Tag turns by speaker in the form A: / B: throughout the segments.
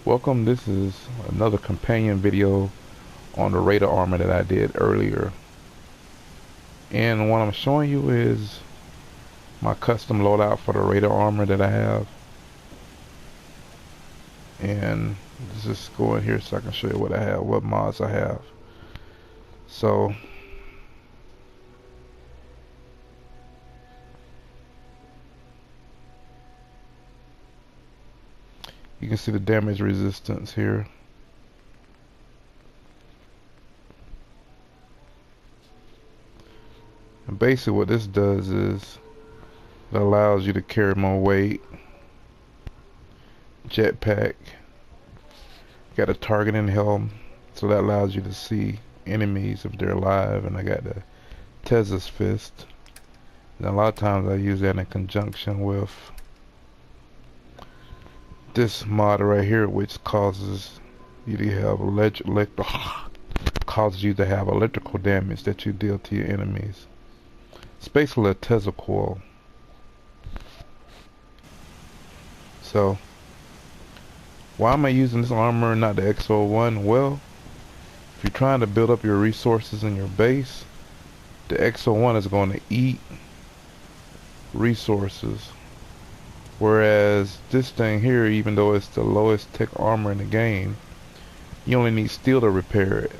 A: Welcome, this is another companion video on the radar armor that I did earlier. And what I'm showing you is my custom loadout for the radar armor that I have. And let's just go in here so I can show you what I have, what mods I have. So you can see the damage resistance here. And basically what this does is it allows you to carry more weight, jetpack, got a targeting helm, so that allows you to see enemies if they're alive, and I got the Tesla's fist. And a lot of times I use that in conjunction with this mod right here, which causes you to have causes you to have electrical damage that you deal to your enemies. It's basically a Tesla coil. So why am I using this armor and not the X01? Well, if you're trying to build up your resources in your base, the X01 is going to eat resources, whereas this thing here, even though it's the lowest tech armor in the game, you only need steel to repair it.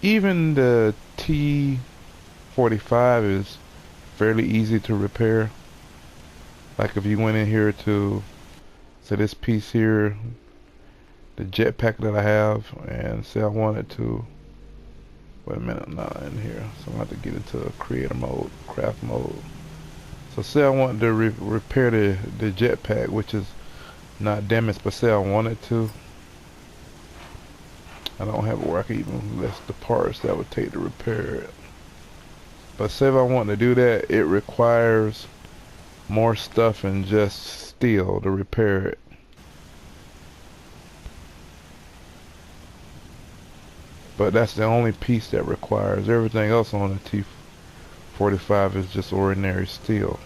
A: Even the T45 is fairly easy to repair. Like if you went in here to, say, this piece here, the jetpack that I have, and say I wanted to, wait a minute, I'm not in here, so I'm going to have to get into creator mode, craft mode. So say I wanted to repair the jetpack, which is not damaged, but say I wanted to, I don't have it where I can even list the parts that would take to repair it. But say if I want to do that, it requires more stuff than just steel to repair it. But that's the only piece that requires. Everything else on the T45 is just ordinary steel.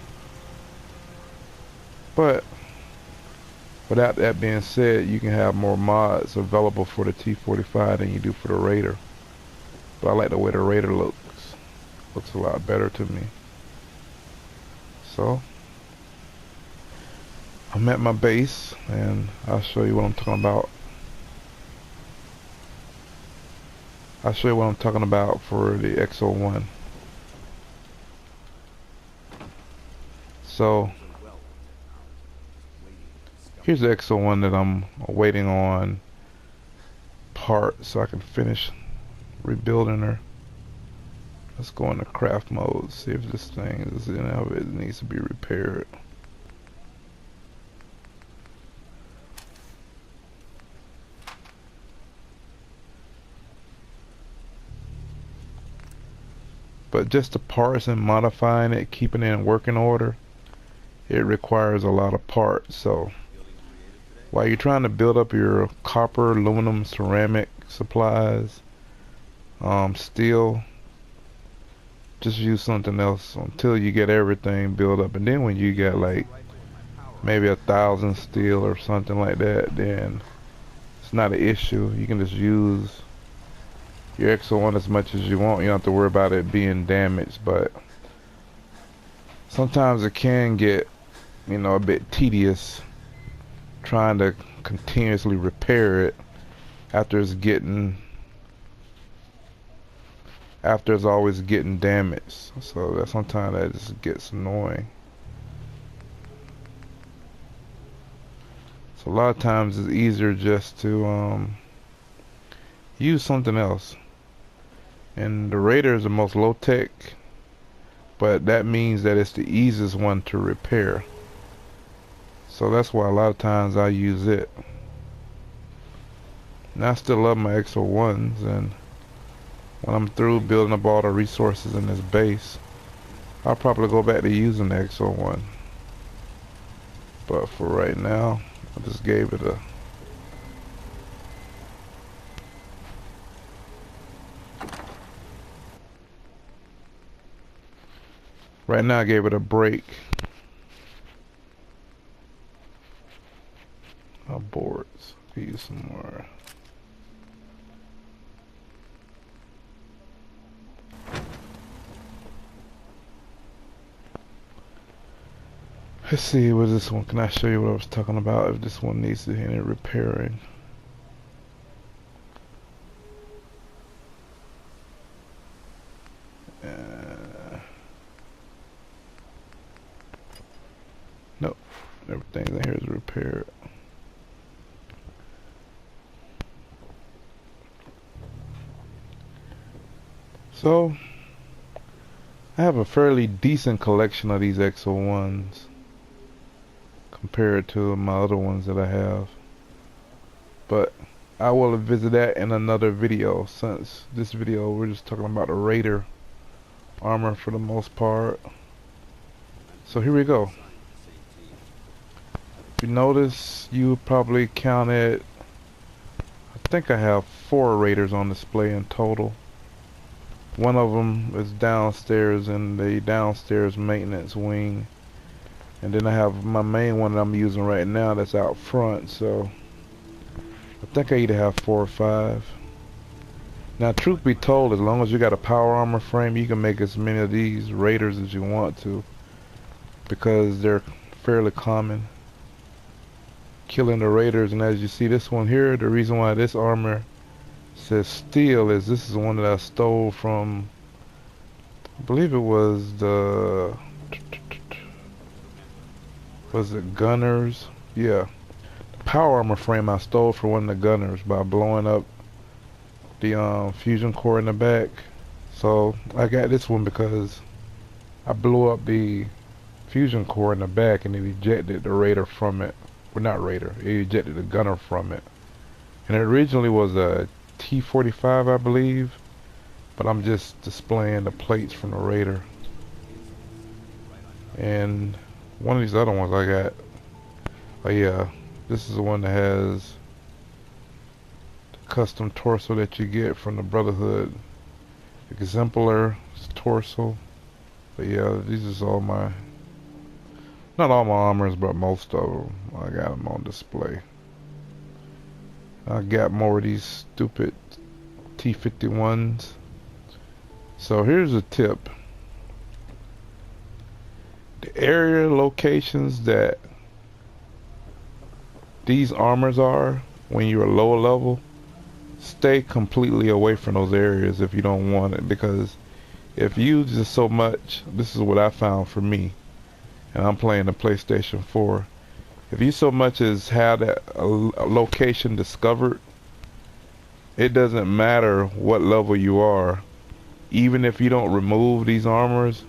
A: But without that being said, you can have more mods available for the T45 than you do for the Raider. But I like the way the Raider looks. Looks a lot better to me. So I'm at my base, and I'll show you what I'm talking about. I'll show you what I'm talking about for the X01. So here's the X01 that I'm waiting on parts so I can finish rebuilding her. Let's go into craft mode, see if this thing is, it needs to be repaired. But just the parts and modifying it, keeping it in working order, it requires a lot of parts. So while you're trying to build up your copper, aluminum, ceramic supplies, steel, just use something else until you get everything built up. And then when you get like maybe 1,000 steel or something like that, then it's not an issue. You can just use your X01 as much as you want. You don't have to worry about it being damaged. But sometimes it can get, a bit tedious trying to continuously repair it after it's always getting damaged. So that sometimes that just gets annoying. So a lot of times it's easier just to use something else. And the Raider is the most low tech, but that means that it's the easiest one to repair. So that's why a lot of times I use it. And I still love my X01s, and when I'm through building up all the resources in this base, I'll probably go back to using the X01. But for right now, I just gave it a break. Boards. Could use some more. Let's see, what is this one? Can I show you what I was talking about? If this one needs any repairing. Nope, everything in here is repaired. So, I have a fairly decent collection of these XO1s compared to my other ones that I have. But I will visit that in another video, since this video we're just talking about the Raider armor for the most part. So here we go. If you notice, you probably counted, I think I have 4 Raiders on display in total. One of them is downstairs in the downstairs maintenance wing, and then I have my main one that I'm using right now that's out front. So I think I either have 4 or 5. Now, truth be told, as long as you got a power armor frame, you can make as many of these Raiders as you want to, because they're fairly common. Killing the Raiders, and as you see this one here, the reason why this armor says steel is this is one that I stole from, I believe it was the, was it Gunners? Yeah, the power armor frame I stole from one of the Gunners by blowing up the fusion core in the back. So I got this one because I blew up the fusion core in the back and it ejected the Raider from it. Well, not Raider, it ejected the Gunner from it. And it originally was a T-45, I believe, but I'm just displaying the plates from the Raider. And one of these other ones I got, oh yeah, this is the one that has the custom torso that you get from the Brotherhood exemplar torso. But yeah, these is all my, not all my armors, but most of them. I got them on display. I got more of these stupid T-51s. So here's a tip. The area locations that these armors are, when you're a lower level, stay completely away from those areas if you don't want it. Because if you just so much, this is what I found for me, and I'm playing the PlayStation 4. If you so much as have that a location discovered, it doesn't matter what level you are. Even if you don't remove these armors,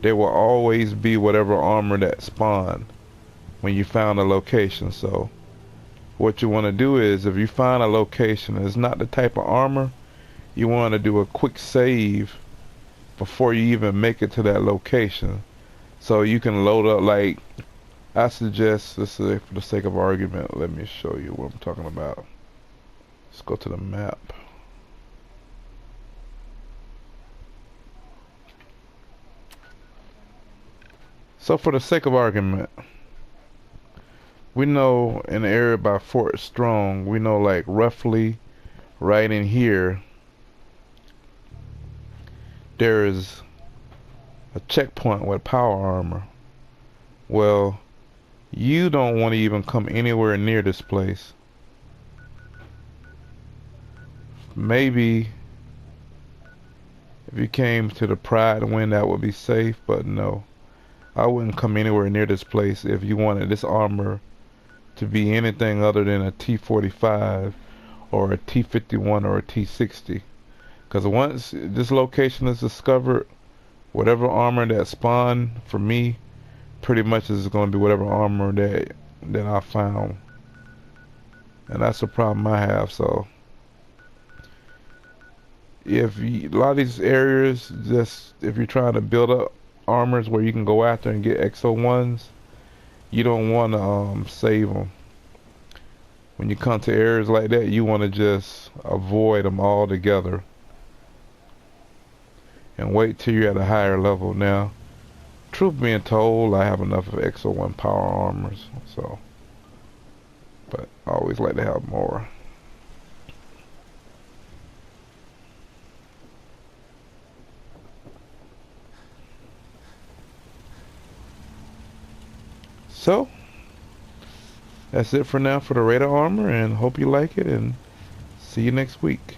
A: there will always be whatever armor that spawned when you found a location. So what you want to do is, if you find a location and it's not the type of armor, you want to do a quick save before you even make it to that location, so you can load up. Like, I suggest, this is for the sake of argument, let me show you what I'm talking about. Let's go to the map. So for the sake of argument, we know in the area by Fort Strong, we know like roughly right in here, there is a checkpoint with power armor. Well, you don't want to even come anywhere near this place. Maybe if you came to the Pride Wind, that would be safe, but no, I wouldn't come anywhere near this place if you wanted this armor to be anything other than a T-45 or a T-51 or a T-60. Because once this location is discovered, whatever armor that spawned for me pretty much is going to be whatever armor that I found. And that's the problem I have. So if you, a lot of these areas, just if you're trying to build up armors where you can go after and get XO1s, you don't want to save them. When you come to areas like that, you want to just avoid them altogether and wait till you're at a higher level. Now, truth being told, I have enough of XO1 power armors, so, but I always like to have more. So that's it for now for the radar armor, and hope you like it, and see you next week.